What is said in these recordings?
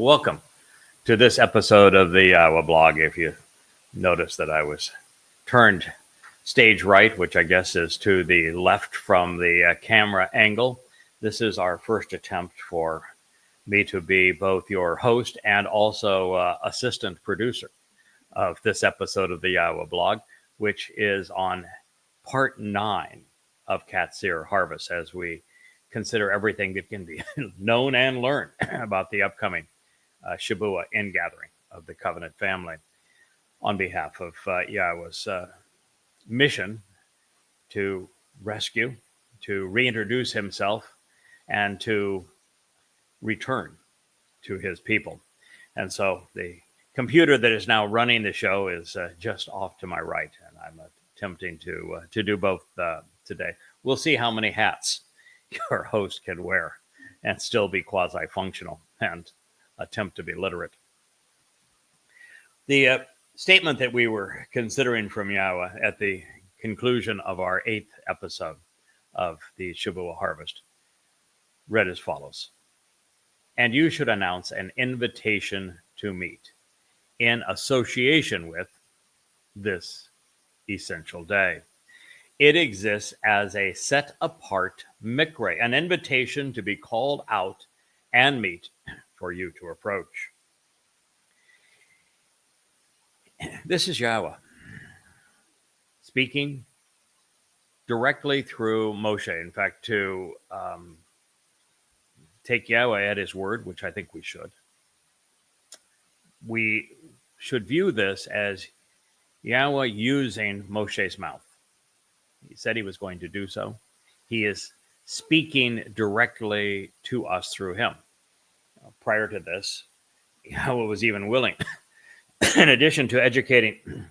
welcome to this episode of the YAHOWAH blog. If you notice that I was turned stage right, which I guess is to the left from the camera angle, this is our first attempt for me to be both your host and also assistant producer of this episode of the YAHOWAH blog, which is on part 9 of Qatsyr Harvest, as we consider everything that can be known and learned about the upcoming Shabuah ingathering of the covenant family, on behalf of YAHOWAH's mission to rescue, to reintroduce himself, and to return to his people. And so the computer that is now running the show is just off to my right, and I'm attempting to do both today. We'll see how many hats your host can wear and still be quasi-functional and attempt to be literate. The statement that we were considering from YAHOWAH at the conclusion of our 8th episode of the Shabuah Harvest read as follows: "And you should announce an invitation to meet in association with this essential day. It exists as a set-apart mikre, an invitation to be called out and meet for you to approach." This is YAHOWAH speaking directly through Moshe. In fact, to take YAHOWAH at his word, which I think we should view this as YAHOWAH using Moshe's mouth. He said he was going to do so. He is speaking directly to us through him. Prior to this, YAHOWAH was even willing, in addition to educating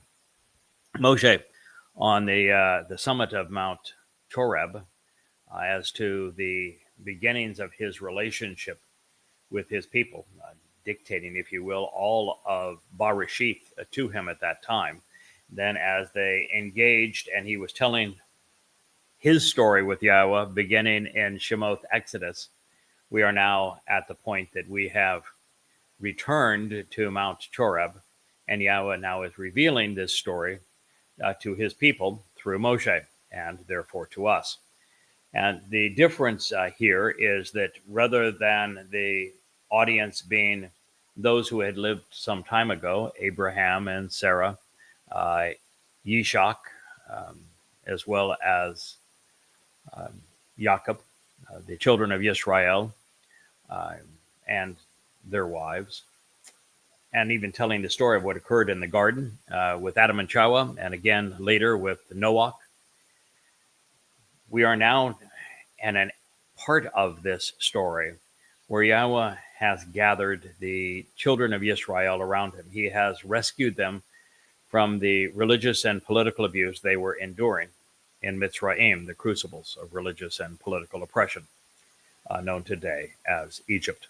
Moshe on the summit of Mount Towrah, as to the beginnings of his relationship with his people, dictating, if you will, all of Bereshith to him at that time. Then as they engaged and he was telling his story with YAHOWAH, beginning in Shemoth Exodus, we are now at the point that we have returned to Mount Towrah, and YAHOWAH now is revealing this story to his people through Moshe, and therefore to us. And the difference here is that rather than the audience being those who had lived some time ago, Abraham and Sarah, Yishak, as well as Jacob, the children of Israel, and their wives, and even telling the story of what occurred in the garden with Adam and Chawah, and again later with Noah. We are now in a part of this story where YAHOWAH has gathered the children of Israel around him. He has rescued them from the religious and political abuse they were enduring in Mitzrayim, the crucibles of religious and political oppression, known today as Egypt.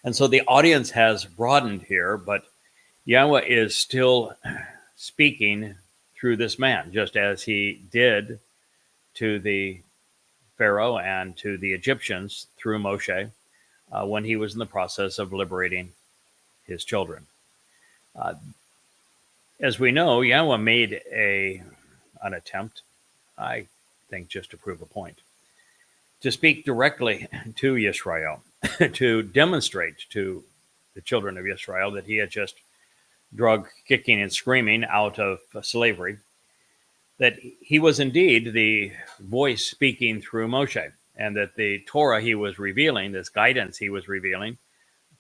And so the audience has broadened here, but YAHOWAH is still speaking through this man, just as he did to the Pharaoh and to the Egyptians through Moshe when he was in the process of liberating his children. As we know, YAHOWAH made an attempt, I think just to prove a point, to speak directly to Israel, to demonstrate to the children of Israel that he had just drug kicking and screaming out of slavery, that he was indeed the voice speaking through Moshe, and that the Torah he was revealing, this guidance he was revealing,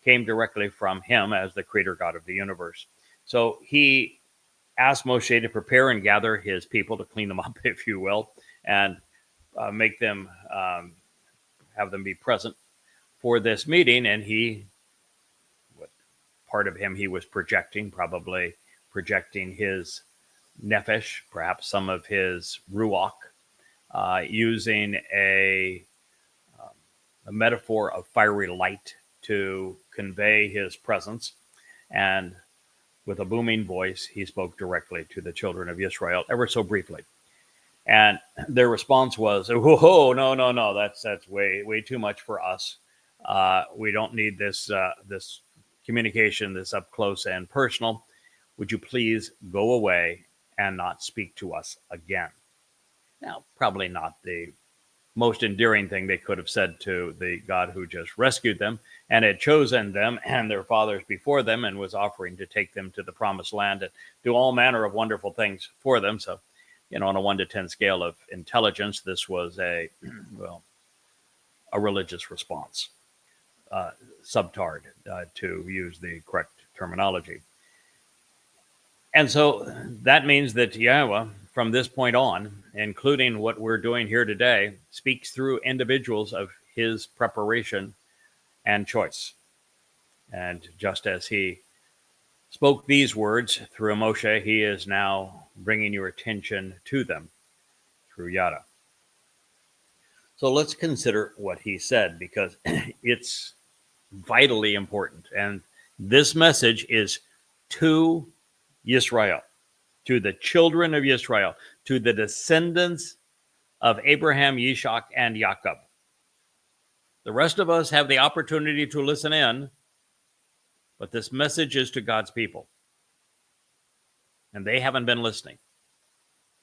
came directly from him as the creator God of the universe. So he asked Moshe to prepare and gather his people, to clean them up, if you will, and make them, have them be present for this meeting. And what part of him he was projecting, probably projecting his nephesh, perhaps some of his ruach, using a metaphor of fiery light to convey his presence. And with a booming voice, he spoke directly to the children of Israel, ever so briefly. And their response was, "Oh, no, that's way too much for us. We don't need this communication, this up close and personal. Would you please go away and not speak to us again? Now, probably not the most endearing thing they could have said to the God who just rescued them and had chosen them and their fathers before them and was offering to take them to the promised land and do all manner of wonderful things for them. So, on a 1 to 10 scale of intelligence, this was a religious response, subtard, to use the correct terminology. And so that means that Yahowah, from this point on, including what we're doing here today, speaks through individuals of his preparation and choice. And just as he spoke these words through Moshe, he is now bringing your attention to them through Yada. So let's consider what he said, because it's vitally important. And this message is to Yisrael, to the children of Yisrael, to the descendants of Abraham, Yishak, and Jacob. The rest of us have the opportunity to listen in, but this message is to God's people. And they haven't been listening.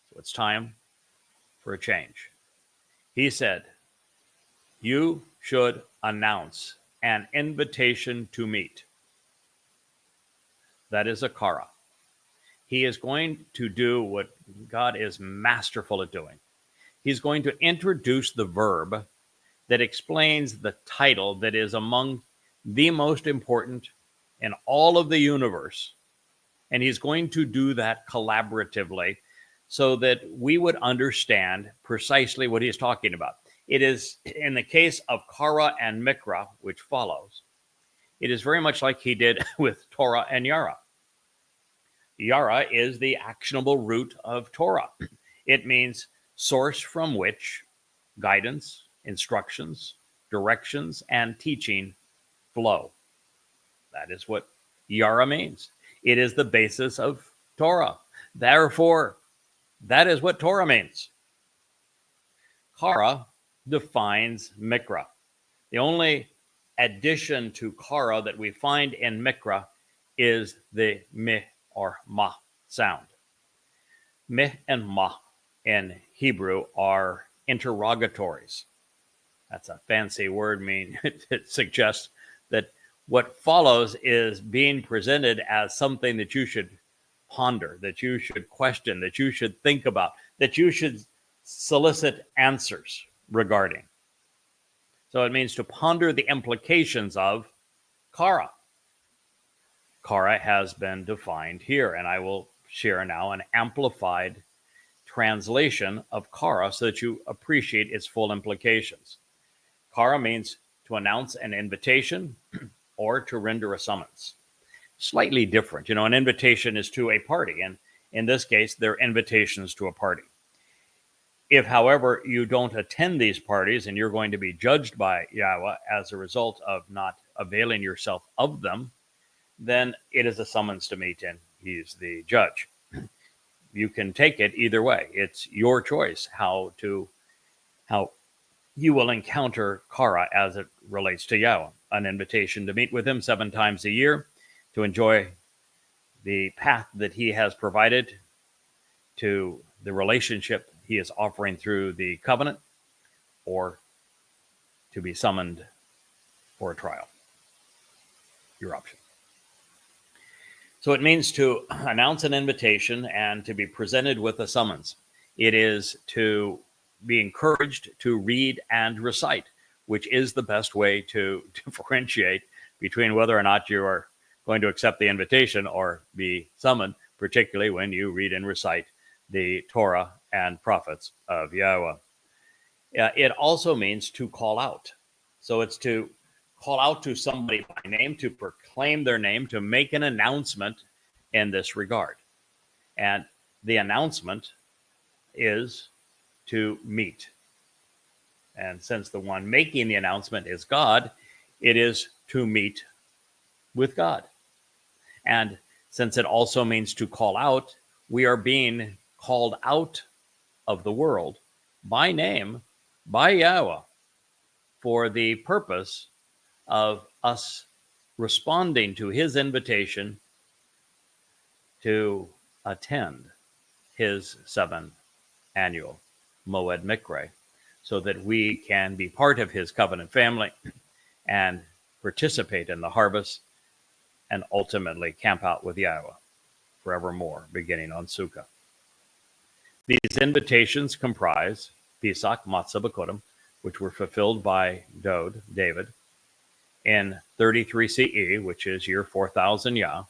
So it's time for a change. He said, you should announce an invitation to meet. That is a kara. He is going to do what God is masterful at doing. He's going to introduce the verb that explains the title that is among the most important in all of the universe. And he's going to do that collaboratively so that we would understand precisely what he's talking about. It is, in the case of kara and mikra, which follows, it is very much like he did with Torah and Yara. Yara is the actionable root of Torah. It means source from which guidance, instructions, directions, and teaching flow. That is what Yara means. It is the basis of Torah. Therefore, that is what Torah means. Kara defines mikra. The only addition to kara that we find in mikra is the meh or ma sound. Meh and ma in Hebrew are interrogatories. That's a fancy word, it suggests that what follows is being presented as something that you should ponder, that you should question, that you should think about, that you should solicit answers regarding. So it means to ponder the implications of kara. Kara has been defined here, and I will share now an amplified translation of kara so that you appreciate its full implications. Kara means to announce an invitation or to render a summons. Slightly different. An invitation is to a party, and in this case, they're invitations to a party. If, however, you don't attend these parties and you're going to be judged by Yahowah as a result of not availing yourself of them, then it is a summons to meet, and he's the judge. You can take it either way. It's your choice how you will encounter kara as it relates to Yahowah. An invitation to meet with him 7 times a year, to enjoy the path that he has provided, to the relationship he is offering through the covenant, or to be summoned for a trial. Your option. So it means to announce an invitation and to be presented with a summons. It is to be encouraged to read and recite, which is the best way to differentiate between whether or not you are going to accept the invitation or be summoned, particularly when you read and recite the Torah and prophets of Yahowah. It also means to call out. So it's to call out to somebody by name, to proclaim their name, to make an announcement in this regard. And the announcement is to meet. And since the one making the announcement is God, it is to meet with God. And since it also means to call out, we are being called out of the world by name, by Yahowah, for the purpose of us responding to his invitation to attend his 7th annual Moed Mikre, so that we can be part of his covenant family and participate in the harvest and ultimately camp out with Yahowah forevermore, beginning on Sukkah. These invitations comprise Pesach, Matzah, B'Kodim, which were fulfilled by David, in 33 CE, which is year 4000 Yah,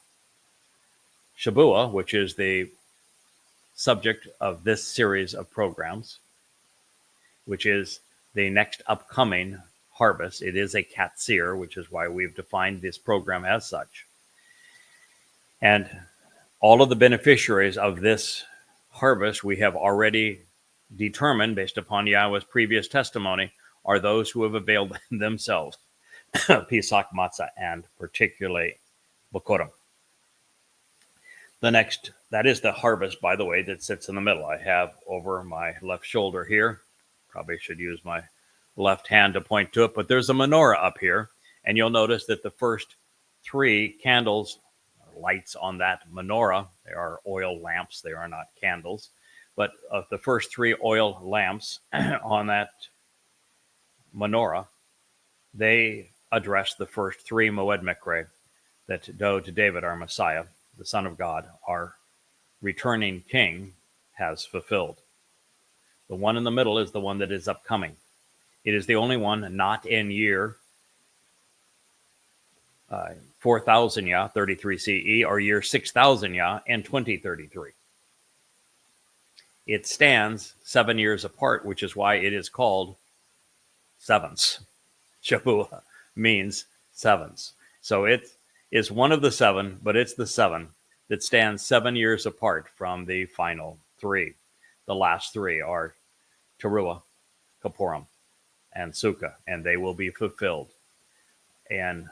Shabuah, which is the subject of this series of programs, which is the next upcoming harvest. It is a Qatsyr, which is why we've defined this program as such. And all of the beneficiaries of this harvest we have already determined, based upon Yahowah's previous testimony, are those who have availed themselves Pesach, Matzah, and particularly B'Kodim. The next, that is the harvest, by the way, that sits in the middle. I have over my left shoulder here. Probably should use my left hand to point to it, but there's a menorah up here, and you'll notice that the first 3 candles, lights on that menorah, they are oil lamps, they are not candles, but of the first 3 oil lamps on that menorah, they address the first 3 Moed Mikre that David, our Messiah, the Son of God, our returning King, has fulfilled. The one in the middle is the one that is upcoming. It is the only one not in year 4000 Yah, 33 CE, or year 6000 Yah, and 2033. It stands 7 years apart, which is why it is called sevens. Shabuah means sevens. So it is one of the 7, but it's the 7 that stands 7 years apart from the final 3. The last 3 are Teruah, Kippurim, and Sukkah, and they will be fulfilled in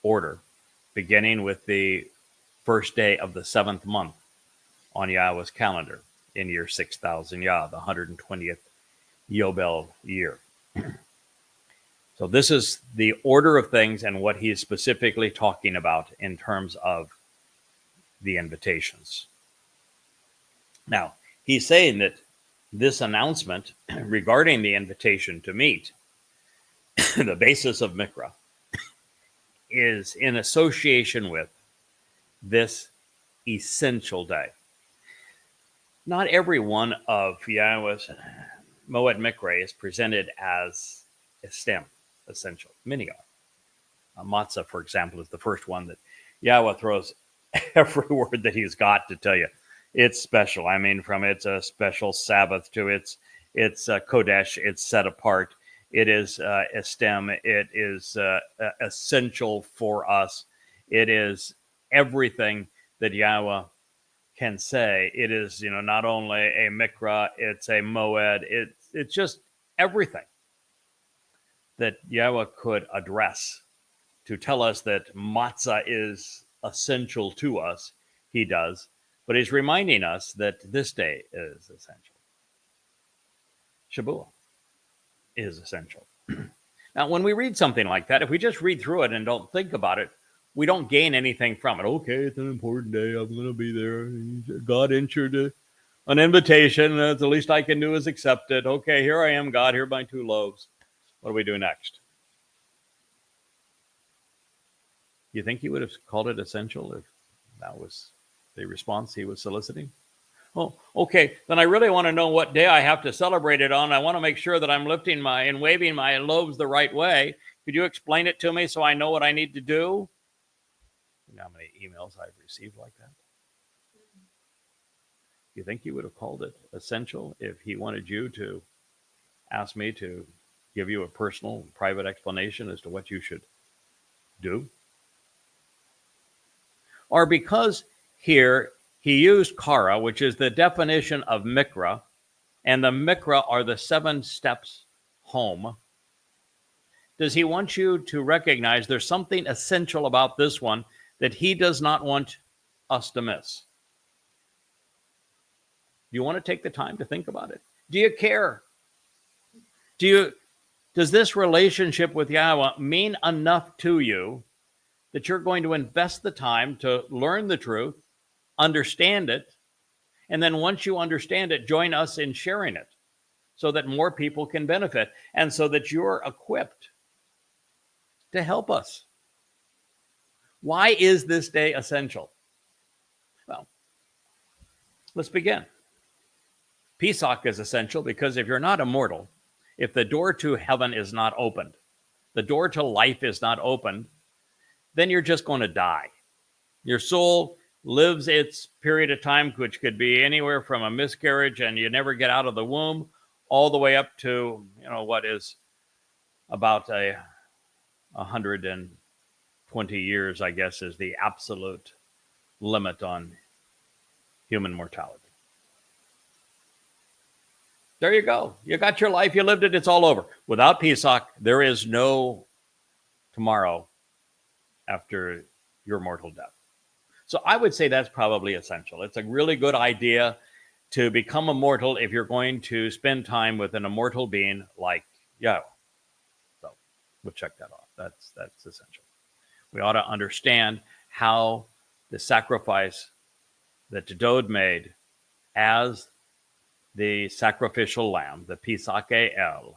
order, beginning with the first day of the 7th month on Yahowah's calendar in year 6000 Yah, the 120th Yobel year. So this is the order of things and what he is specifically talking about in terms of the invitations. Now, he's saying that this announcement regarding the invitation to meet, the basis of Mikra, is in association with this essential day. Not every one of Yahowah's Moed Mikre is presented as a stem, essential. Many are. Matzah, for example, is the first one that Yahowah throws every word that he's got to tell you. It's special. I mean, from it's a special Sabbath to it's Kodesh, it's set apart. It is a stem. It is essential for us. It is everything that Yahowah can say. It is, not only a mikra, it's a moed. It's just everything that Yahowah could address to tell us that matzah is essential to us. He does, but he's reminding us that this day is essential. Shabuah is essential. Now, when we read something like that, if we just read through it and don't think about it, we don't gain anything from it. Okay, it's an important day. I'm going to be there. God entered an invitation. The least I can do is accept it. Okay, here I am, God. Here are my 2 loaves. What do we do next? You think he would have called it essential if that was the response he was soliciting? Oh, okay, then I really want to know what day I have to celebrate it on. I want to make sure that I'm lifting and waving my loaves the right way. Could you explain it to me so I know what I need to do? You know how many emails I've received like that? You think he would have called it essential if he wanted you to ask me to give you a personal, private explanation as to what you should do? Or because here he used kara, which is the definition of mikra, and the mikra are the 7 steps home. Does he want you to recognize there's something essential about this one that he does not want us to miss? Do you want to take the time to think about it? Do you care? Does this relationship with Yahowah mean enough to you that you're going to invest the time to learn the truth, understand it, and then once you understand it, join us in sharing it so that more people can benefit and so that you're equipped to help us? Why is this day essential? Well, let's begin. Pesach is essential because if you're not immortal, if the door to heaven is not opened, the door to life is not opened, then you're just going to die. Your soul lives its period of time, which could be anywhere from a miscarriage and you never get out of the womb, all the way up to, what is about 120 years, I guess, is the absolute limit on human mortality. There you go. You got your life. You lived it. It's all over. Without Pesach, there is no tomorrow after your mortal death. So I would say that's probably essential. It's a really good idea to become immortal if you're going to spend time with an immortal being like Yahowah. So we'll check that off. That's essential. We ought to understand how the sacrifice that Dod made as the sacrificial lamb, the Pesach El,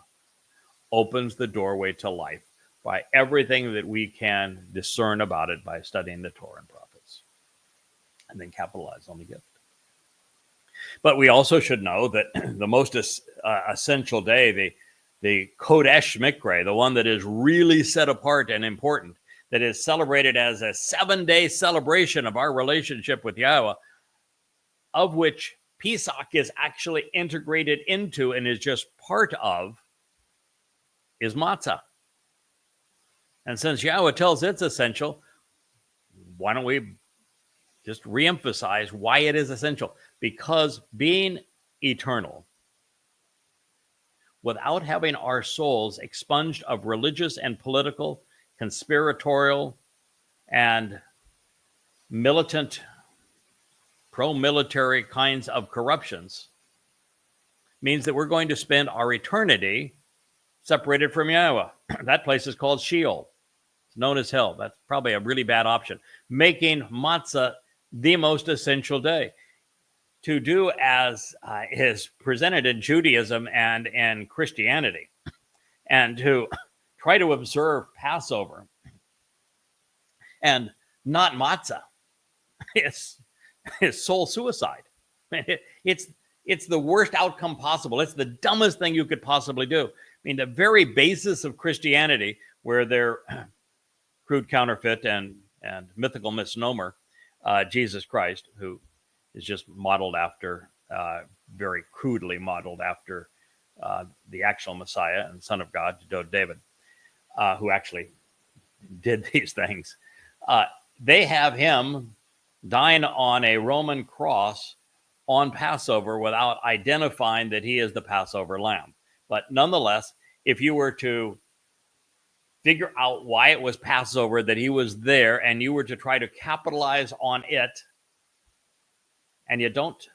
opens the doorway to life by everything that we can discern about it by studying the Torah and prophets, and then capitalize on the gift. But we also should know that the most essential day, the Kodesh Mikre, the one that is really set apart and important, that is celebrated as a 7-day celebration of our relationship with Yahowah, of which Pesach is actually integrated into and is just part of, is matzah. And since Yahowah tells it's essential, why don't we just reemphasize why it is essential? Because being eternal, without having our souls expunged of religious and political, conspiratorial, and militant, pro-military kinds of corruptions, means that we're going to spend our eternity separated from Yahowah. That place is called Sheol. It's known as hell. That's probably a really bad option. Making matzah the most essential day. To do as is presented in Judaism and in Christianity, and to try to observe Passover and not matzah is soul suicide. It's the worst outcome possible. It's the dumbest thing you could possibly do. I mean, the very basis of Christianity, where their crude counterfeit and mythical misnomer, Jesus Christ, who is just modeled after, very crudely modeled after the actual Messiah and Son of God, David, who actually did these things. They have him dying on a Roman cross on Passover without identifying that he is the Passover lamb. But nonetheless, if you were to figure out why it was Passover, that he was there, and you were to try to capitalize on it, and you don't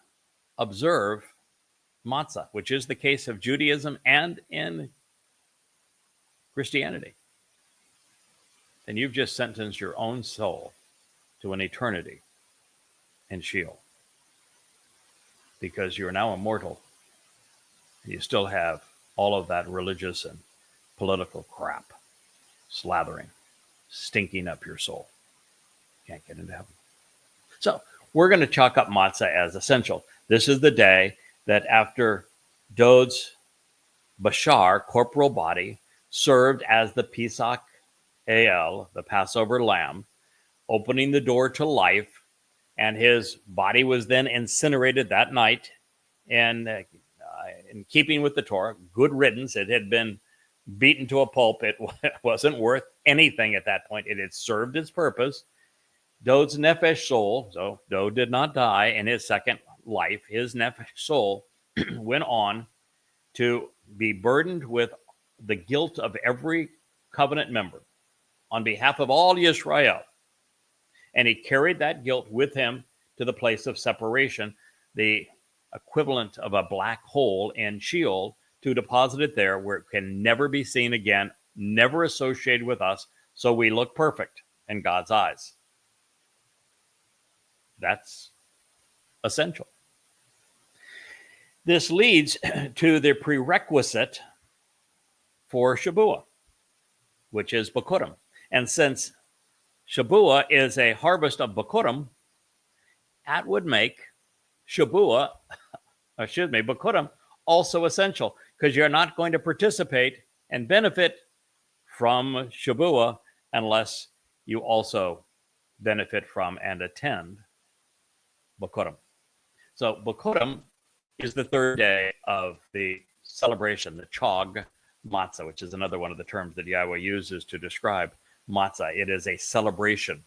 observe matzah, which is the case of Judaism and in Christianity, then you've just sentenced your own soul to an eternity in Sheol, because you're now immortal. You still have all of that religious and political crap slathering, stinking up your soul. Can't get into heaven. So we're going to chalk up matzah as essential. This is the day that after Dod's Bashar, corporal body, served as the Pesach El, the Passover lamb, opening the door to life, and his body was then incinerated that night. And in keeping with the Torah, good riddance. It had been beaten to a pulp. It wasn't worth anything at that point. It had served its purpose. Dod's nefesh soul, so Dod did not die in his second life. His nefesh soul went on to be burdened with the guilt of every covenant member on behalf of all Yisrael. And he carried that guilt with him to the place of separation, the equivalent of a black hole in Sheol, to deposit it there where it can never be seen again, never associated with us, so we look perfect in God's eyes. That's essential. This leads to the prerequisite for Shabuah, which is Bikurim. And since Shabuah is a harvest of Bikurim, that would make Shabuah, Bikurim, also essential, because you're not going to participate and benefit from Shabuah unless you also benefit from and attend Bikurim. So Bikurim is the third day of the celebration, the Chog Matzah, which is another one of the terms that Yahweh uses to describe Matzah. It is a celebration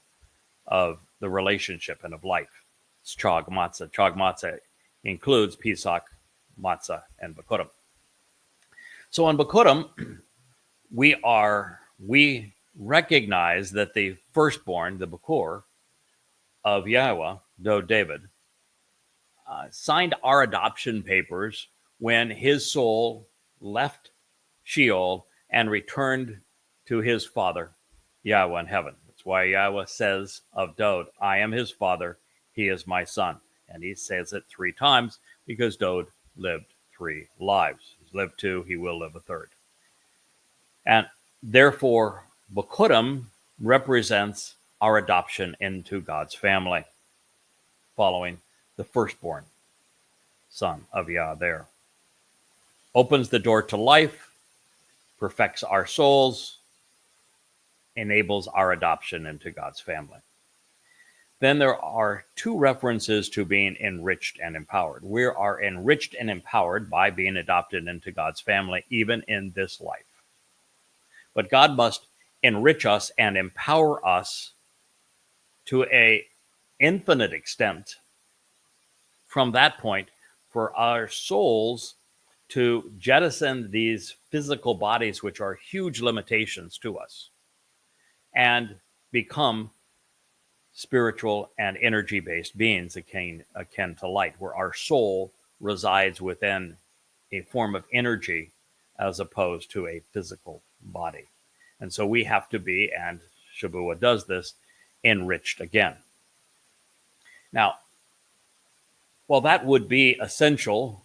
of the relationship and of life. It's Chog Matzah. Chog Matzah includes Pesach, Matzah, and Bikurim. So on Bikurim, we recognize that the firstborn, the Bukor of Yahowah, David, signed our adoption papers when his soul left Sheol and returned to his father, Yahweh in heaven. That's why Yahweh says of Dod, I am his father, he is my son. And he says it 3 times because Dod lived 3 lives. He's lived 2, he will live a 3rd. And therefore, Bikurim represents our adoption into God's family, following the firstborn son of Yah there. Opens the door to life, perfects our souls, enables our adoption into God's family. Then there are 2 references to being enriched and empowered. We are enriched and empowered by being adopted into God's family, even in this life. But God must enrich us and empower us to an infinite extent from that point for our souls to jettison these physical bodies, which are huge limitations to us, and become spiritual and energy-based beings akin to light, where our soul resides within a form of energy as opposed to a physical body. And so we have to be, and Shabuah does this, enriched again. Now, while that would be essential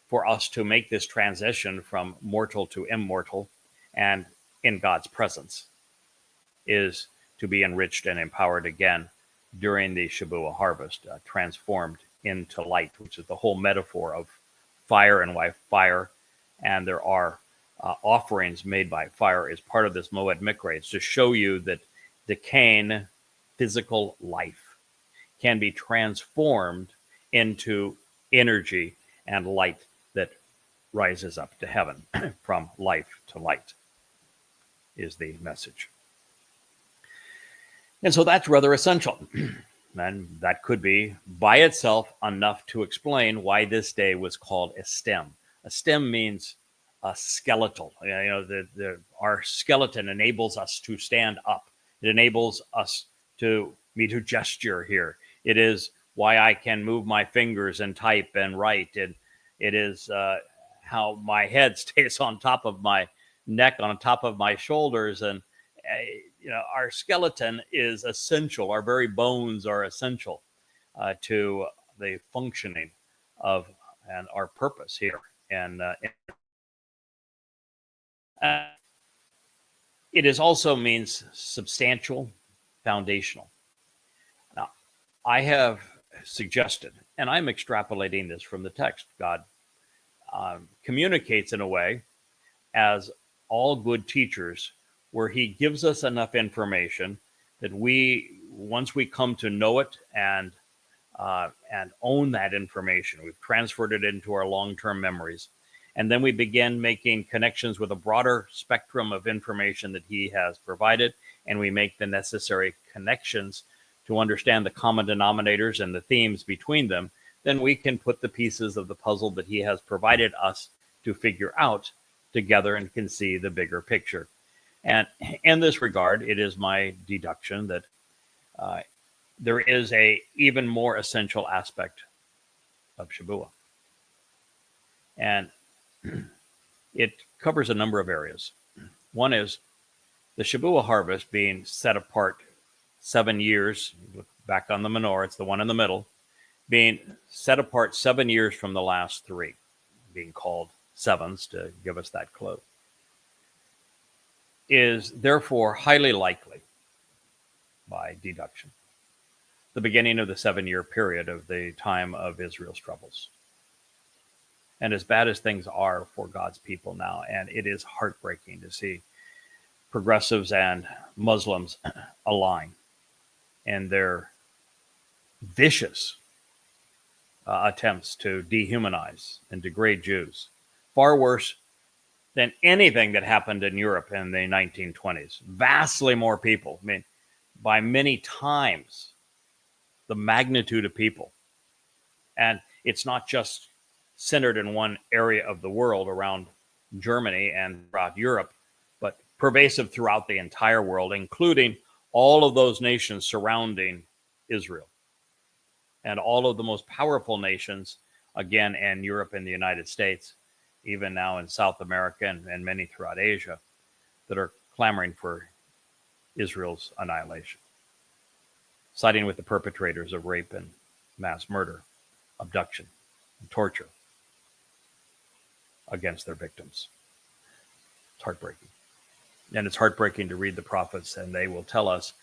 for us to make this transition from mortal to immortal and in God's presence, is to be enriched and empowered again during the Shabuah harvest, transformed into light, which is the whole metaphor of fire and why fire, and there are offerings made by fire is part of this Moed Mikra. It's to show you that decaying physical life can be transformed into energy and light that rises up to heaven. From life to light is the message. And so that's rather essential. And that could be by itself enough to explain why this day was called a stem. A stem means a skeletal. Our skeleton enables us to stand up. It enables us me to gesture here. It is why I can move my fingers and type and write. And it is how my head stays on top of my neck, on top of my shoulders. And our skeleton is essential. Our very bones are essential to the functioning of and our purpose here. And it is also means substantial, foundational. Now, I have suggested, and I'm extrapolating this from the text, God communicates in a way, as all good teachers, where he gives us enough information that once we come to know it and own that information, we've transferred it into our long-term memories. And then we begin making connections with a broader spectrum of information that he has provided, and we make the necessary connections to understand the common denominators and the themes between them. Then we can put the pieces of the puzzle that he has provided us to figure out together and can see the bigger picture. And in this regard, it is my deduction that there is a even more essential aspect of Shabuah. And It covers a number of areas. One is the Shabuah harvest being set apart 7 years. Look back on the menorah, it's the one in the middle, being set apart 7 years from the last 3, being called sevens to give us that clue, is therefore highly likely, by deduction, the beginning of the 7-year period of the time of Israel's troubles. And as bad as things are for God's people now, and it is heartbreaking to see progressives and Muslims align in their vicious attempts to dehumanize and degrade Jews, far worse than anything that happened in Europe in the 1920s. Vastly more people, I mean, by many times the magnitude of people. And it's not just centered in one area of the world around Germany and throughout Europe, but pervasive throughout the entire world, including all of those nations surrounding Israel and all of the most powerful nations, again, in Europe and the United States, even now in South America and many throughout Asia, that are clamoring for Israel's annihilation, siding with the perpetrators of rape and mass murder, abduction, and torture against their victims. It's heartbreaking. And it's heartbreaking to read the prophets, and they will tell us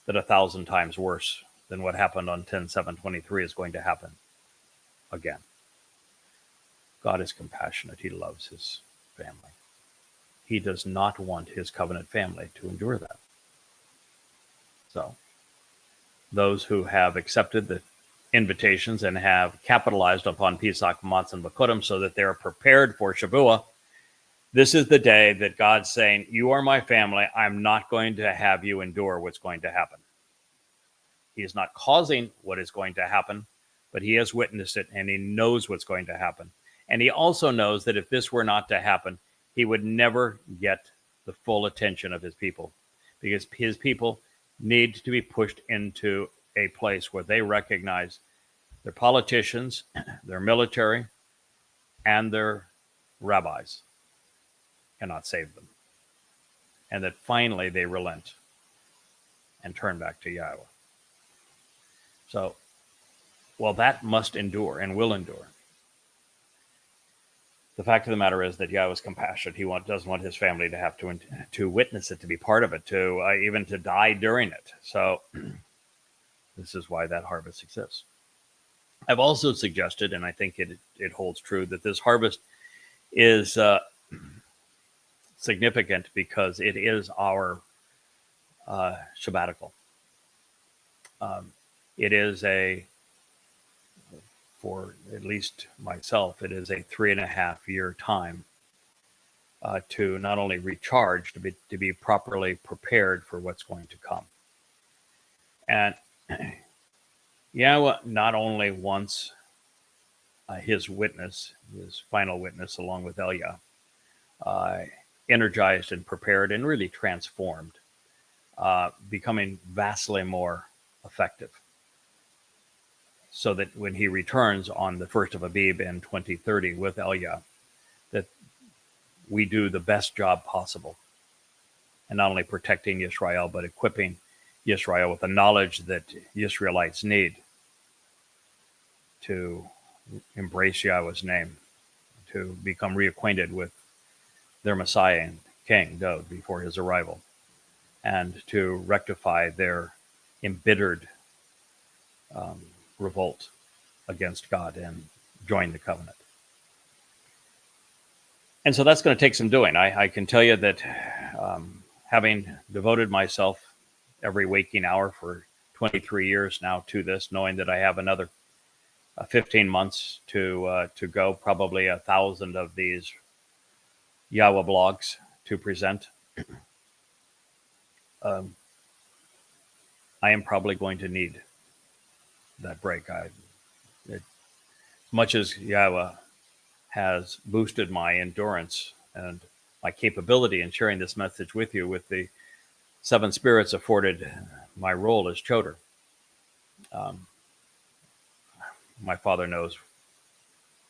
that 1,000 times worse than what happened on 10/7/23 is going to happen again. God is compassionate. He loves his family. He does not want his covenant family to endure that. So those who have accepted the invitations and have capitalized upon Pesach, Matzah, and Bakurim so that they're prepared for Shavuot, this is the day that God's saying, you are my family. I'm not going to have you endure what's going to happen. He is not causing what is going to happen, but he has witnessed it, and he knows what's going to happen. And he also knows that if this were not to happen, he would never get the full attention of his people, because his people need to be pushed into a place where they recognize their politicians, their military, and their rabbis cannot save them. And that finally they relent and turn back to Yahowah. So, well, that must endure and will endure. The fact of the matter is that Yahweh is compassionate. He doesn't want his family to have to witness it, to be part of it, to even to die during it. So this is why that harvest exists. I've also suggested, and I think it holds true, that this harvest is significant because it is our Shabbatical. It is for at least myself, it is a 3.5-year time to not only recharge, to be properly prepared for what's going to come. And Yahweh not only wants his witness, his final witness, along with Elia, energized and prepared and really transformed, becoming vastly more effective, so that when he returns on the 1st of Abib in 2030 with Elia, that we do the best job possible, and not only protecting Yisrael, but equipping Yisrael with the knowledge that Israelites need to embrace Yahweh's name, to become reacquainted with their Messiah and King, Dod, before his arrival, and to rectify their embittered revolt against God and join the covenant. And so that's going to take some doing. I can tell you that having devoted myself every waking hour for 23 years now to this, knowing that I have another 15 months to go, probably 1,000 of these Yahowah blogs to present, I am probably going to need that break. As much as Yahowah has boosted my endurance and my capability in sharing this message with you, with the 7 spirits afforded my role as Choder, my Father knows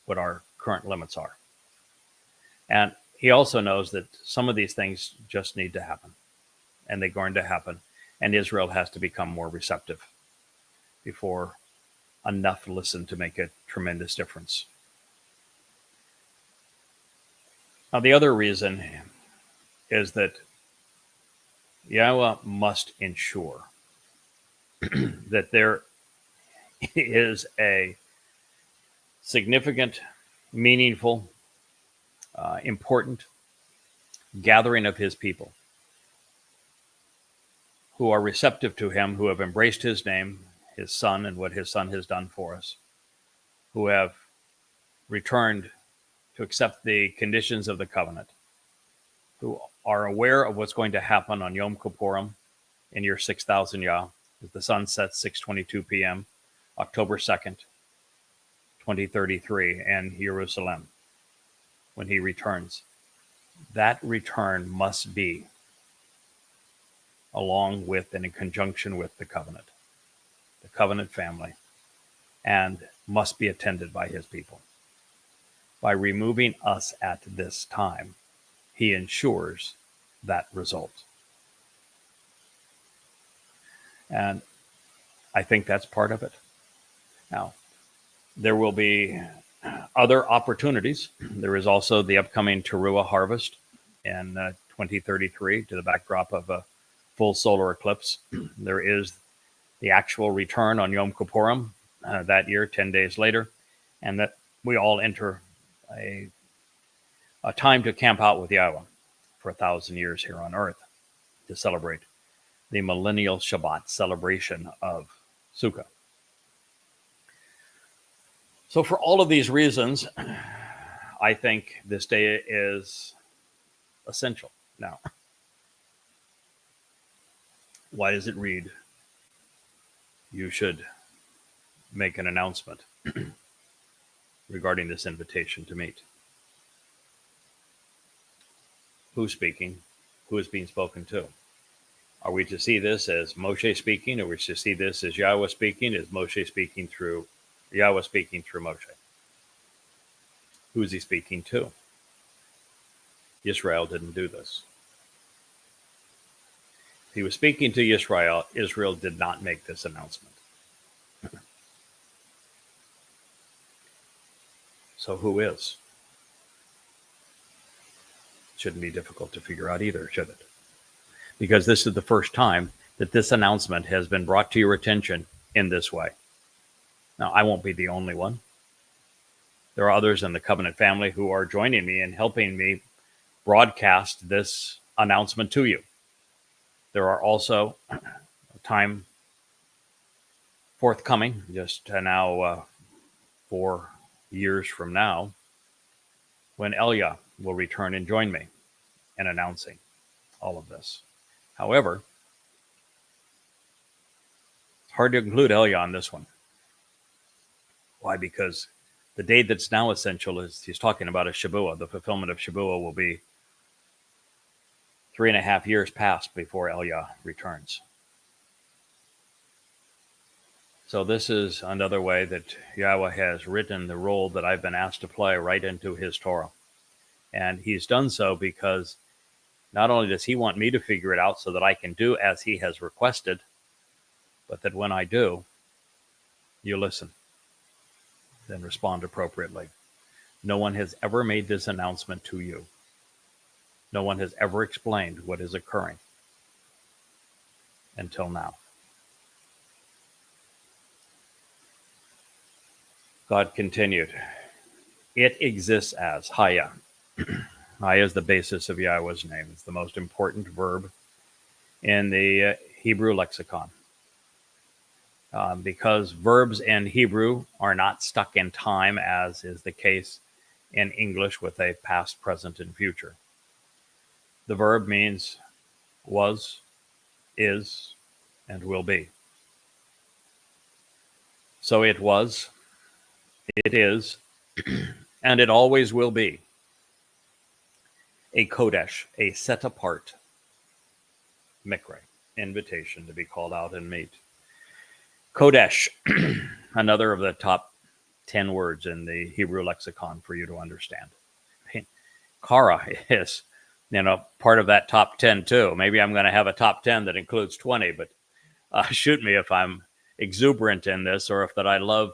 what our current limits are. And he also knows that some of these things just need to happen, and they're going to happen, and Israel has to become more receptive before enough listen to make a tremendous difference. Now, the other reason is that Yahowah must ensure that there is a significant, meaningful, important gathering of his people who are receptive to him, who have embraced his name, his son, and what his son has done for us, who have returned to accept the conditions of the covenant, who are aware of what's going to happen on Yom Kippurim in year 6000 Yah, as the sun sets 6:22 p.m., October 2nd, 2033, and Jerusalem, when he returns. That return must be along with and in conjunction with the covenant family, and must be attended by his people. By removing us at this time, he ensures that result. And I think that's part of it. Now, there will be other opportunities. There is also the upcoming Towrah harvest in 2033 to the backdrop of a full solar eclipse. There is the actual return on Yom Kippurim that year, 10 days later, and that we all enter a time to camp out with Yahowah for 1,000 years here on earth to celebrate the millennial Shabat celebration of Sukkah. So for all of these reasons, I think this day is essential. Now, why does it read, you should make an announcement regarding this invitation to meet? Who's speaking? Who is being spoken to? Are we to see this as Moshe speaking? Are we to see this as Yahowah speaking? Is Moshe speaking through Yahowah speaking through Moshe? Who is he speaking to? Israel didn't do this. If he was speaking to Israel, Israel did not make this announcement. So who is? Shouldn't be difficult to figure out either, should it? Because this is the first time that this announcement has been brought to your attention in this way. Now, I won't be the only one. There are others in the covenant family who are joining me and helping me broadcast this announcement to you. There are also time forthcoming, just now 4 years from now, when Elia will return and join me in announcing all of this. However, it's hard to include Elia on this one. Why? Because the day that's now essential is he's talking about a Shabuah. The fulfillment of Shabuah will be 3.5 years past before Elia returns. So this is another way that Yahowah has written the role that I've been asked to play right into his Torah. And he's done so because not only does he want me to figure it out so that I can do as he has requested, but that when I do, you listen, then respond appropriately. No one has ever made this announcement to you. No one has ever explained what is occurring until now. God continued. It exists as Haya. Haya is the basis of Yahowah's name. It's the most important verb in the Hebrew lexicon. Because verbs in Hebrew are not stuck in time, as is the case in English with a past, present, and future. The verb means was, is, and will be. So it was, it is, and it always will be a Kodesh, a set-apart mikre, invitation to be called out and meet. Kodesh, another of the top 10 words in the Hebrew lexicon for you to understand. Kara is, part of that top 10 too. Maybe I'm going to have a top 10 that includes 20, but shoot me if I'm exuberant in this, or if that I love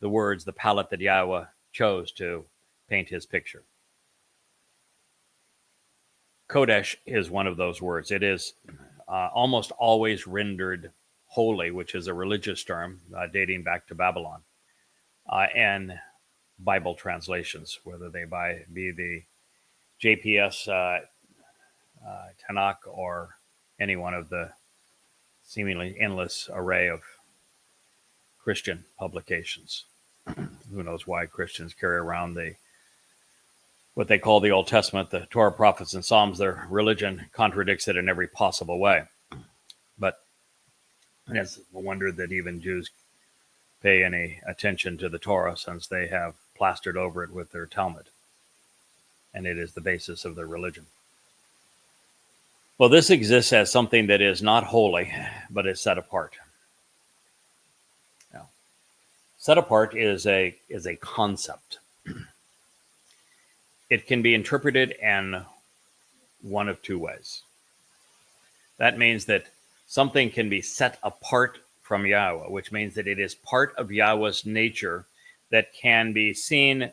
the words, the palette that Yahweh chose to paint his picture. Kodesh is one of those words. It is almost always rendered holy, which is a religious term dating back to Babylon, and Bible translations, whether they be the JPS, Tanakh, or any one of the seemingly endless array of Christian publications. Who knows why Christians carry around what they call the Old Testament, the Torah, prophets, and Psalms. Their religion contradicts it in every possible way. But it's a wonder that even Jews pay any attention to the Torah, since they have plastered over it with their Talmud, and it is the basis of their religion. Well, this exists as something that is not holy, but is set apart. Now, set apart is a concept. It can be interpreted in one of two ways. That means that something can be set apart from Yahweh, which means that it is part of Yahweh's nature that can be seen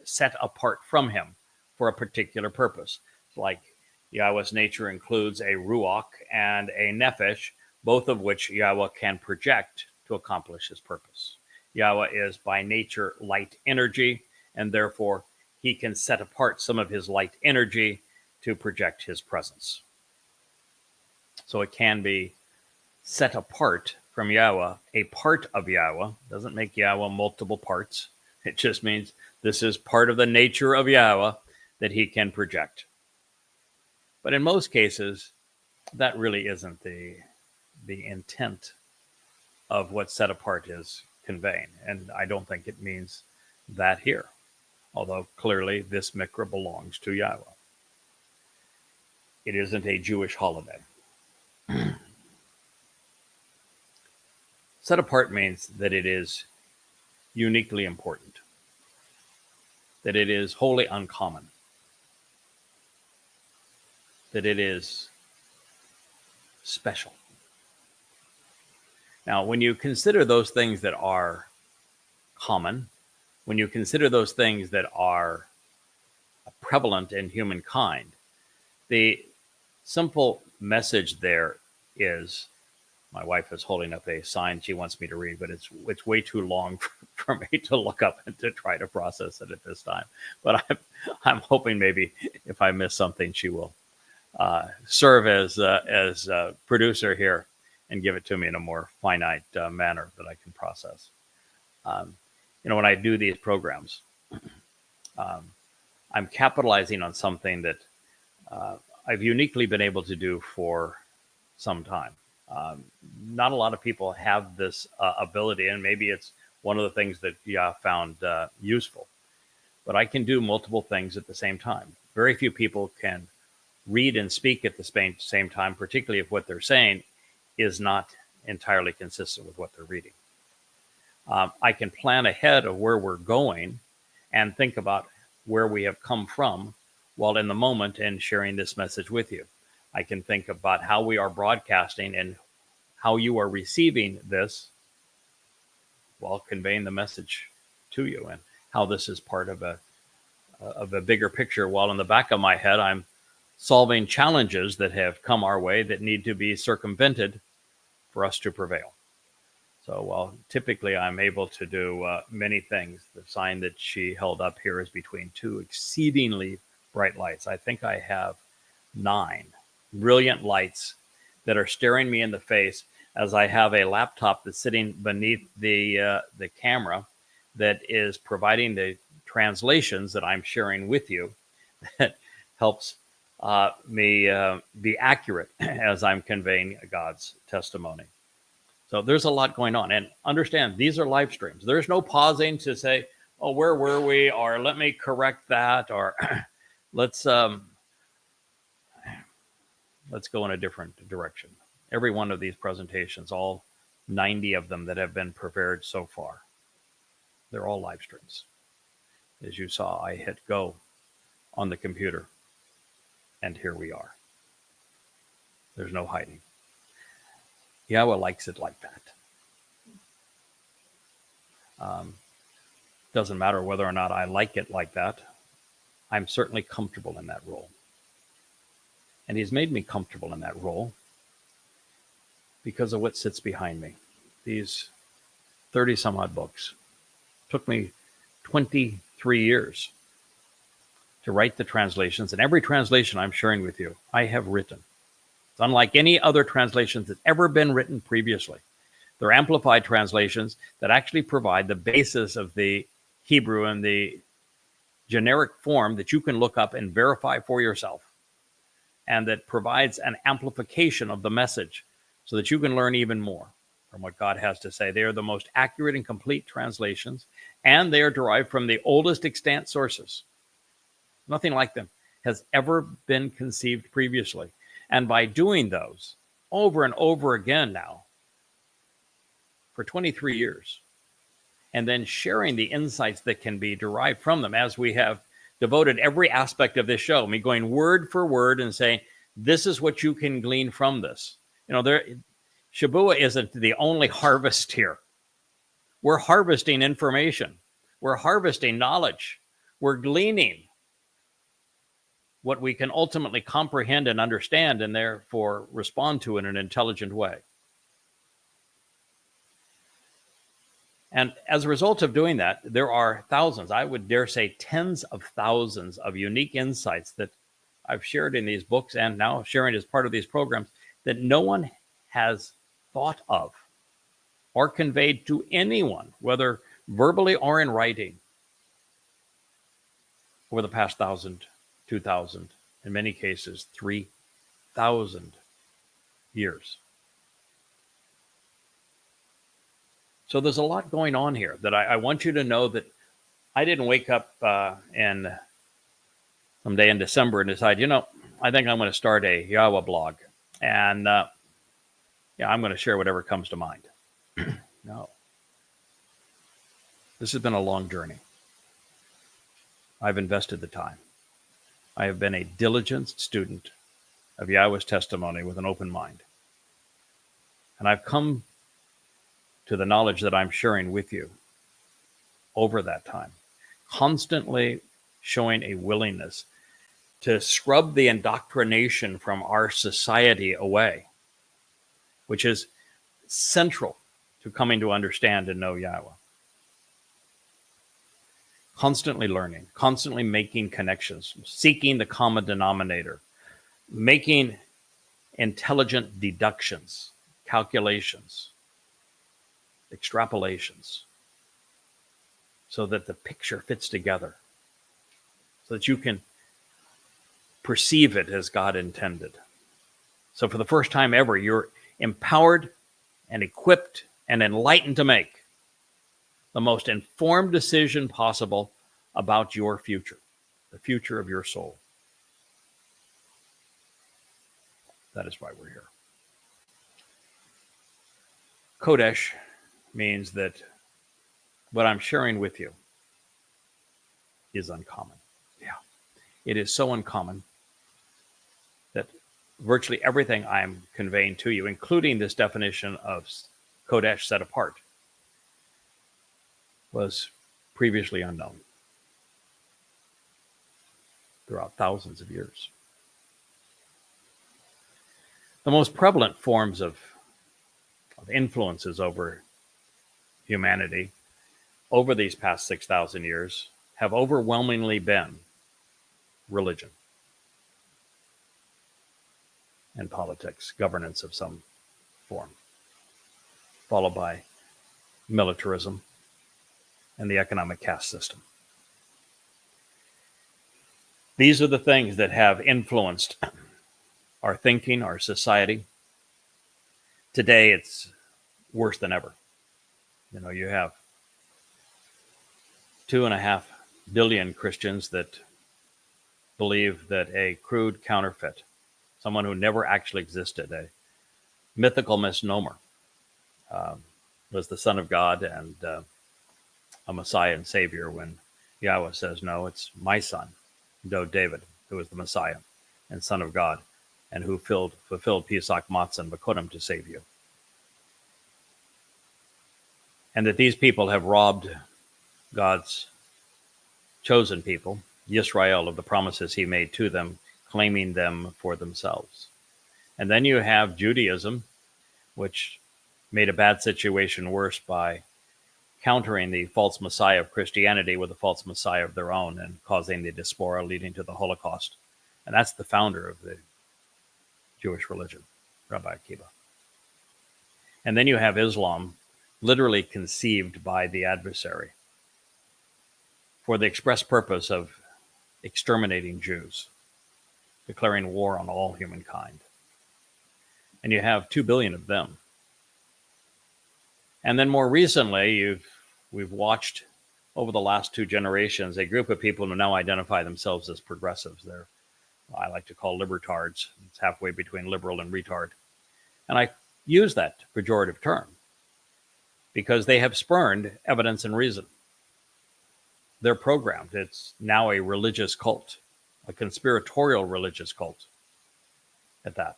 set apart from him for a particular purpose. Like Yahweh's nature includes a ruach and a nephesh, both of which Yahweh can project to accomplish his purpose. Yahweh is by nature light energy, and therefore he can set apart some of his light energy to project his presence. So it can be set apart from Yahweh. A part of Yahweh doesn't make Yahweh multiple parts. It just means this is part of the nature of Yahweh that he can project. But in most cases, that really isn't the intent of what set apart is conveying. And I don't think it means that here, although clearly this mikra belongs to Yahweh. It isn't a Jewish holiday. Set apart means that it is uniquely important, that it is wholly uncommon, that it is special. Now, when you consider those things that are common, when you consider those things that are prevalent in humankind, the simple message there is, my wife is holding up a sign she wants me to read, but it's way too long for me to look up and to try to process it at this time. But I'm hoping maybe if I miss something, she will serve as a producer here and give it to me in a more finite manner that I can process. When I do these programs, I'm capitalizing on something that I've uniquely been able to do for some time. Not a lot of people have this ability, and maybe it's one of the things that Yah found useful. But I can do multiple things at the same time. Very few people can read and speak at the same time, particularly if what they're saying is not entirely consistent with what they're reading. I can plan ahead of where we're going and think about where we have come from while in the moment and sharing this message with you. I can think about how we are broadcasting and how you are receiving this while conveying the message to you, and how this is part of a bigger picture, while in the back of my head I'm solving challenges that have come our way that need to be circumvented for us to prevail. So while typically I'm able to do many things, the sign that she held up here is between two exceedingly bright lights. I think I have 9 brilliant lights that are staring me in the face as I have a laptop that's sitting beneath the camera that is providing the translations that I'm sharing with you that helps me be accurate as I'm conveying God's testimony. So there's a lot going on. And understand, these are live streams. There's no pausing to say, oh, where were we? Or let me correct that. Or let's go in a different direction. Every one of these presentations, all 90 of them that have been prepared so far, they're all live streams. As you saw, I hit go on the computer. And here we are. There's no hiding. Yahweh likes it like that. Doesn't matter whether or not I like it like that. I'm certainly comfortable in that role. And he's made me comfortable in that role because of what sits behind me. These 30 some odd books. Took me 23 years to write the translations, and every translation I'm sharing with you, I have written. It's unlike any other translations that's ever been written previously. They're amplified translations that actually provide the basis of the Hebrew in the generic form that you can look up and verify for yourself, and that provides an amplification of the message so that you can learn even more from what God has to say. They are the most accurate and complete translations, and they are derived from the oldest extant sources. Nothing like them has ever been conceived previously. And by doing those over and over again now, for 23 years, and then sharing the insights that can be derived from them, as we have devoted every aspect of this show, me going word for word and saying, this is what you can glean from this. Shabuah isn't the only harvest here. We're harvesting information. We're harvesting knowledge. We're gleaning what we can ultimately comprehend and understand, and therefore respond to in an intelligent way. And as a result of doing that, there are thousands, I would dare say tens of thousands of unique insights that I've shared in these books and now sharing as part of these programs that no one has thought of or conveyed to anyone, whether verbally or in writing, over the past 1,000, 2,000, in many cases, 3,000 years. So there's a lot going on here that I want you to know that I didn't wake up someday in December and decide, I think I'm going to start a Yahowah blog. And I'm going to share whatever comes to mind. No. This has been a long journey. I've invested the time. I have been a diligent student of Yahweh's testimony with an open mind. And I've come to the knowledge that I'm sharing with you over that time, constantly showing a willingness to scrub the indoctrination from our society away, which is central to coming to understand and know Yahweh. Constantly learning, constantly making connections, seeking the common denominator, making intelligent deductions, calculations, extrapolations, so that the picture fits together, so that you can perceive it as God intended. So for the first time ever, you're empowered and equipped and enlightened to make the most informed decision possible about your future, the future of your soul. That is why we're here. Kodesh means that what I'm sharing with you is uncommon. Yeah, it is so uncommon that virtually everything I'm conveying to you, including this definition of Kodesh, set apart, was previously unknown throughout thousands of years. The most prevalent forms of influences over humanity over these past 6,000 years have overwhelmingly been religion and politics, governance of some form, followed by militarism and the economic caste system. These are the things that have influenced our thinking, our society. Today, it's worse than ever. You have 2.5 billion Christians that believe that a crude counterfeit, someone who never actually existed, a mythical misnomer, was the Son of God and a Messiah and Savior, when Yahweh says, no, it's my son. though David, who was the Messiah and Son of God, and who fulfilled Pesach Matzah and Bakodim to save you. And that these people have robbed God's chosen people, Yisrael, of the promises he made to them, claiming them for themselves. And then you have Judaism, which made a bad situation worse by countering the false Messiah of Christianity with a false Messiah of their own and causing the diaspora, leading to the Holocaust. And that's the founder of the Jewish religion, Rabbi Akiva. And then you have Islam, literally conceived by the adversary for the express purpose of exterminating Jews, declaring war on all humankind. And you have 2 billion of them. And then more recently, we've watched over the last 2 generations a group of people who now identify themselves as progressives. They're, I like to call libertards. It's halfway between liberal and retard. And I use that pejorative term because they have spurned evidence and reason. They're programmed. It's now a religious cult, a conspiratorial religious cult at that.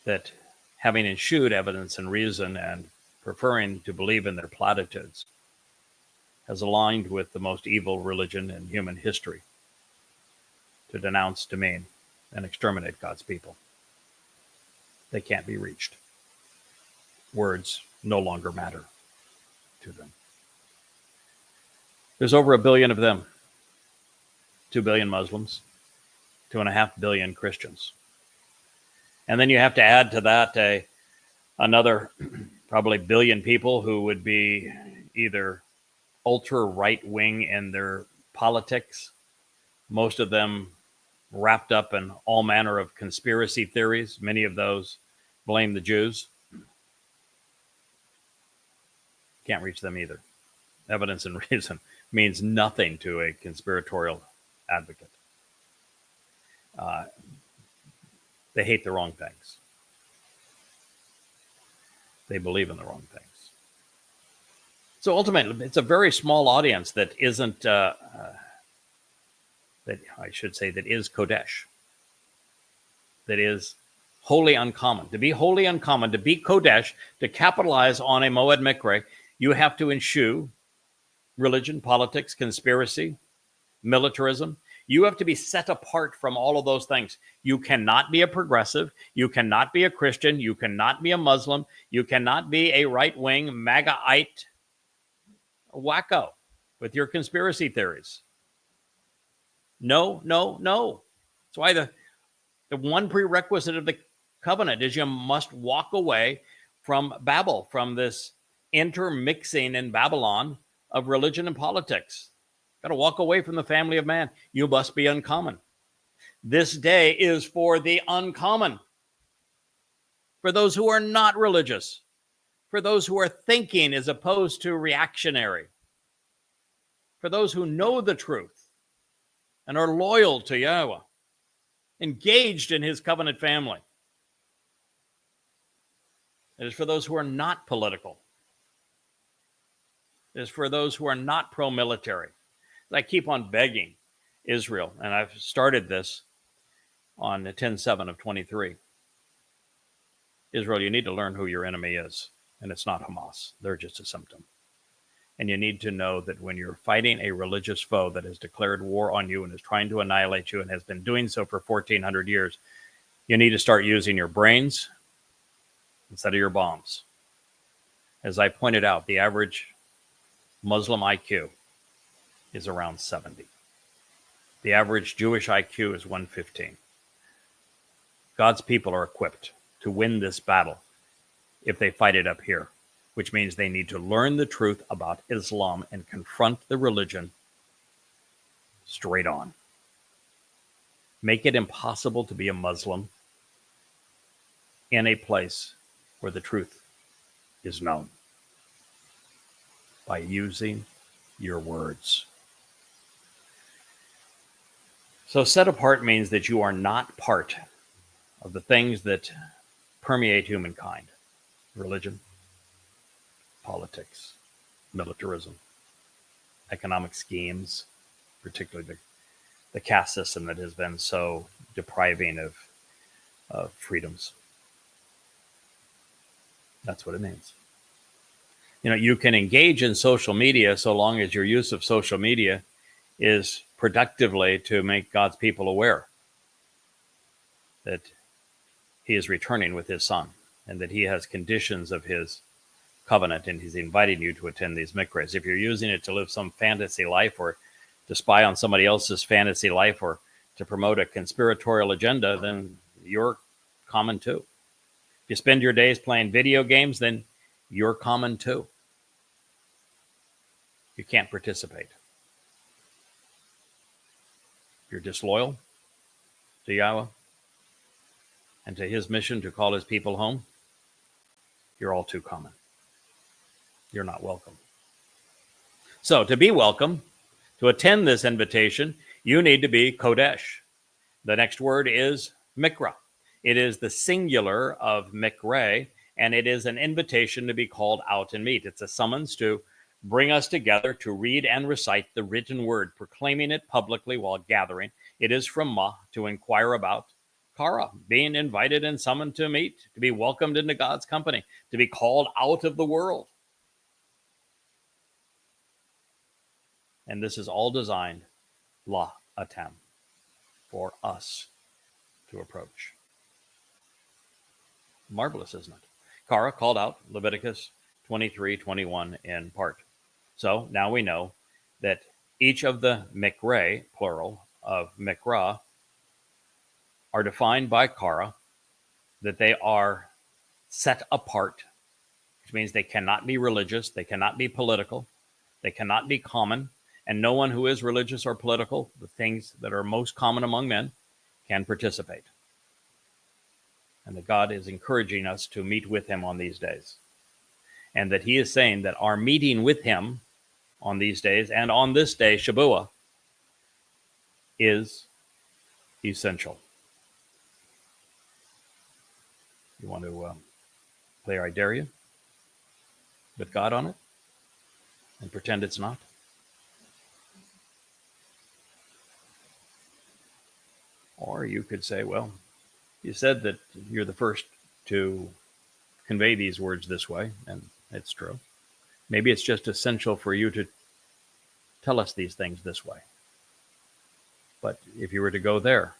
That having eschewed evidence and reason and preferring to believe in their platitudes has aligned with the most evil religion in human history to denounce, demean, and exterminate God's people. They can't be reached. Words no longer matter to them. There's over 1 billion of them. 2 billion Muslims, 2.5 billion Christians. And then you have to add to that another probably billion people who would be either ultra right wing in their politics, most of them wrapped up in all manner of conspiracy theories. Many of those blame the Jews. Can't reach them either. Evidence and reason means nothing to a conspiratorial advocate. They hate the wrong things. They believe in the wrong things. So ultimately, it's a very small audience that isn't, that I should say, that is Kodesh. That is wholly uncommon. To be wholly uncommon, to be Kodesh, to capitalize on a Moed Mikre, you have to eschew religion, politics, conspiracy, militarism. You have to be set apart from all of those things. You cannot be a progressive. You cannot be a Christian. You cannot be a Muslim. You cannot be a right-wing MAGA-ite wacko with your conspiracy theories. No, no, no. That's why the one prerequisite of the covenant is you must walk away from Babel, from this intermixing in Babylon of religion and politics. Got to walk away from the family of man. You must be uncommon. This day is for the uncommon, for those who are not religious, for those who are thinking as opposed to reactionary, for those who know the truth and are loyal to Yahweh, engaged in his covenant family. It is for those who are not political. It is for those who are not pro-military. I keep on begging Israel, and I've started this on 10/7 of 23. Israel, you need to learn who your enemy is, and it's not Hamas. They're just a symptom. And you need to know that when you're fighting a religious foe that has declared war on you and is trying to annihilate you and has been doing so for 1,400 years, you need to start using your brains instead of your bombs. As I pointed out, the average Muslim IQ is around 70. The average Jewish IQ is 115. God's people are equipped to win this battle if they fight it up here, which means they need to learn the truth about Islam and confront the religion straight on. Make it impossible to be a Muslim in a place where the truth is known by using your words. So set apart means that you are not part of the things that permeate humankind: religion, politics, militarism, economic schemes, particularly the caste system that has been so depriving of freedoms. That's what it means. You can engage in social media so long as your use of social media is productively to make God's people aware that he is returning with his son and that he has conditions of his covenant and he's inviting you to attend these mikvahs. If you're using it to live some fantasy life or to spy on somebody else's fantasy life or to promote a conspiratorial agenda, then you're common too. If you spend your days playing video games, then you're common too. You can't participate. If you're disloyal to Yahweh and to his mission to call his people home, you're all too common. You're not welcome. So to be welcome, to attend this invitation, you need to be Kodesh. The next word is mikra. It is the singular of mikre, and it is an invitation to be called out and meet. It's a summons to bring us together to read and recite the written word, proclaiming it publicly while gathering. It is from Ma, to inquire about. Kara, being invited and summoned to meet, to be welcomed into God's company, to be called out of the world. And this is all designed, la atam, for us to approach. Marvelous, isn't it? Kara called out, Leviticus 23:21 in part. So now we know that each of the mikre, plural, of mikra, are defined by Kara, that they are set apart, which means they cannot be religious, they cannot be political, they cannot be common, and no one who is religious or political, the things that are most common among men, can participate. And that God is encouraging us to meet with him on these days. And that he is saying that our meeting with him on these days and on this day, Shabuah, is essential. You want to play I Dare You with God on it and pretend it's not? Or you could say, well, you said that you're the first to convey these words this way, and it's true. Maybe it's just essential for you to tell us these things this way. But if you were to go there,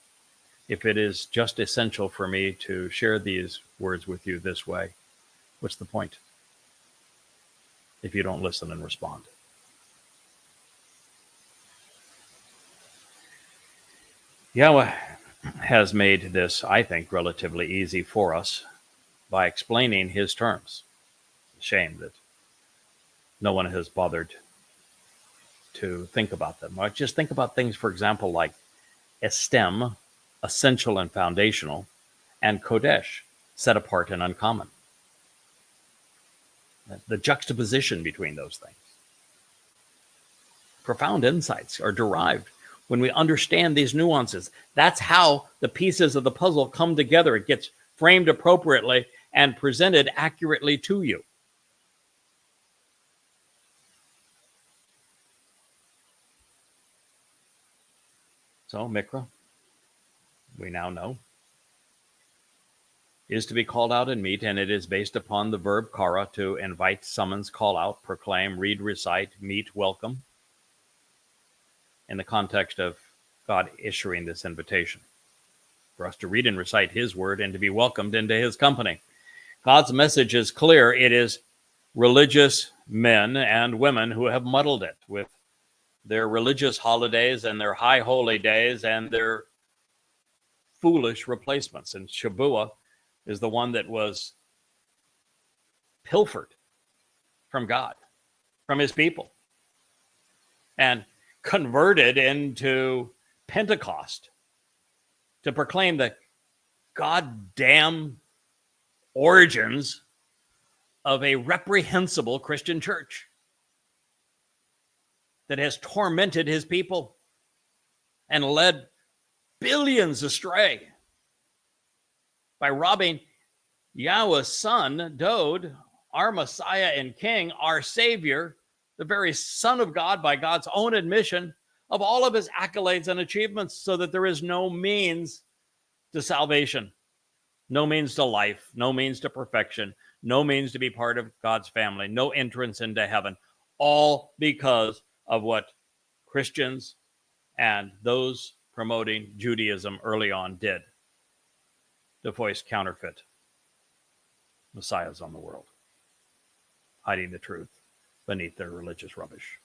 if it is just essential for me to share these words with you this way, what's the point? If you don't listen and respond. Yahweh has made this, I think, relatively easy for us by explaining his terms. Shame that no one has bothered to think about them. Just think about things, for example, like estem, essential and foundational, and kodesh, set apart and uncommon. The juxtaposition between those things. Profound insights are derived when we understand these nuances. That's how the pieces of the puzzle come together. It gets framed appropriately and presented accurately to you. So, mikra, we now know, is to be called out and meet, and it is based upon the verb kara, to invite, summons, call out, proclaim, read, recite, meet, welcome, in the context of God issuing this invitation for us to read and recite his word and to be welcomed into his company. God's message is clear. It is religious men and women who have muddled it with their religious holidays and their high holy days and their foolish replacements. And Shabuah is the one that was pilfered from God, from his people, and converted into Pentecost to proclaim the goddamn origins of a reprehensible Christian church that has tormented his people and led billions astray by robbing Yahweh's son, Dode, our Messiah and King, our Savior, the very Son of God by God's own admission, of all of his accolades and achievements, so that there is no means to salvation, no means to life, no means to perfection, no means to be part of God's family, no entrance into heaven, all because of what Christians and those promoting Judaism early on did to voice counterfeit messiahs on the world, hiding the truth beneath their religious rubbish.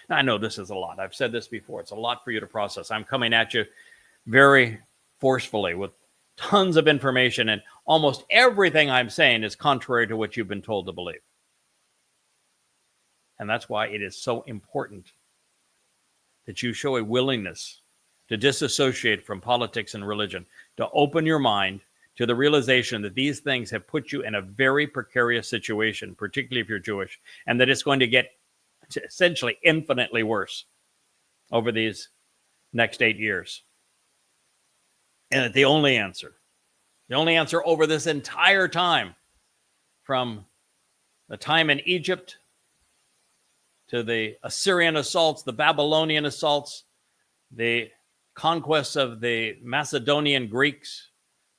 Now, I know this is a lot. I've said this before. It's a lot for you to process. I'm coming at you very forcefully with tons of information, and almost everything I'm saying is contrary to what you've been told to believe. And that's why it is so important that you show a willingness to disassociate from politics and religion, to open your mind to the realization that these things have put you in a very precarious situation, particularly if you're Jewish, and that it's going to get essentially infinitely worse over these next 8 years. And that the only answer over this entire time, from the time in Egypt to the Assyrian assaults, the Babylonian assaults, the conquests of the Macedonian Greeks,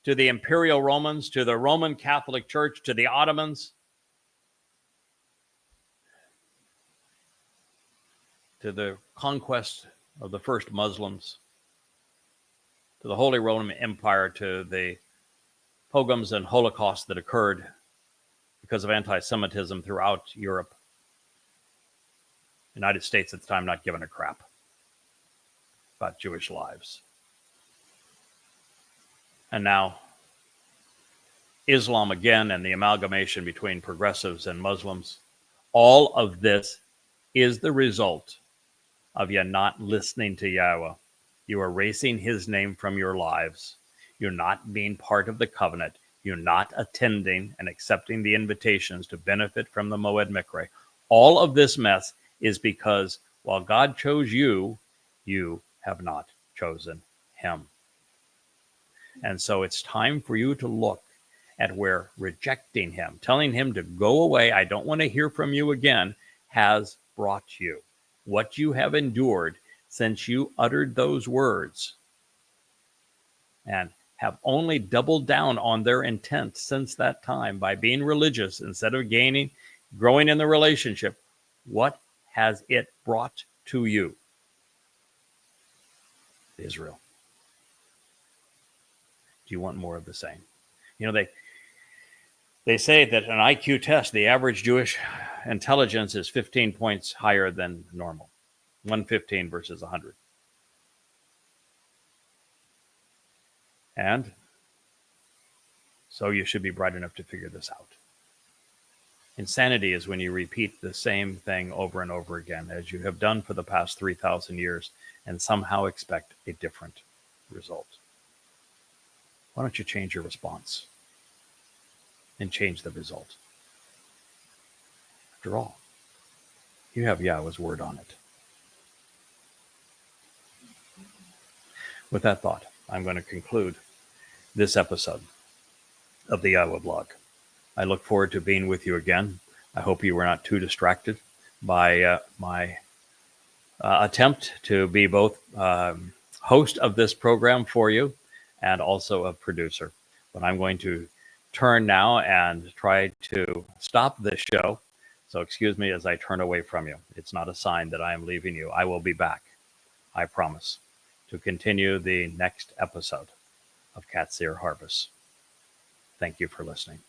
to the Imperial Romans, to the Roman Catholic Church, to the Ottomans, to the conquest of the first Muslims, to the Holy Roman Empire, to the pogroms and Holocaust that occurred because of anti-Semitism throughout Europe. United States at the time not giving a crap about Jewish lives. And now Islam again, and the amalgamation between progressives and Muslims. All of this is the result of you not listening to Yahweh. You are erasing his name from your lives. You're not being part of the covenant. You're not attending and accepting the invitations to benefit from the Moed Mikre. All of this mess is because while God chose you, you have not chosen him. And so it's time for you to look at where rejecting him, telling him to go away, I don't want to hear from you again, has brought you. What you have endured since you uttered those words, and have only doubled down on their intent since that time by being religious instead of growing in the relationship. What has it brought to you? Israel. Do you want more of the same? You know, they say that an IQ test, the average Jewish intelligence is 15 points higher than normal. 115 versus 100. And so you should be bright enough to figure this out. Insanity is when you repeat the same thing over and over again, as you have done for the past 3,000 years, and somehow expect a different result. Why don't you change your response and change the result? After all, you have Yahweh's word on it. With that thought, I'm going to conclude this episode of the Yahowah blog. I look forward to being with you again. I hope you were not too distracted by my attempt to be both host of this program for you and also a producer. But I'm going to turn now and try to stop this show. So excuse me as I turn away from you. It's not a sign that I am leaving you. I will be back, I promise, to continue the next episode of Qatsyr Harvest. Thank you for listening.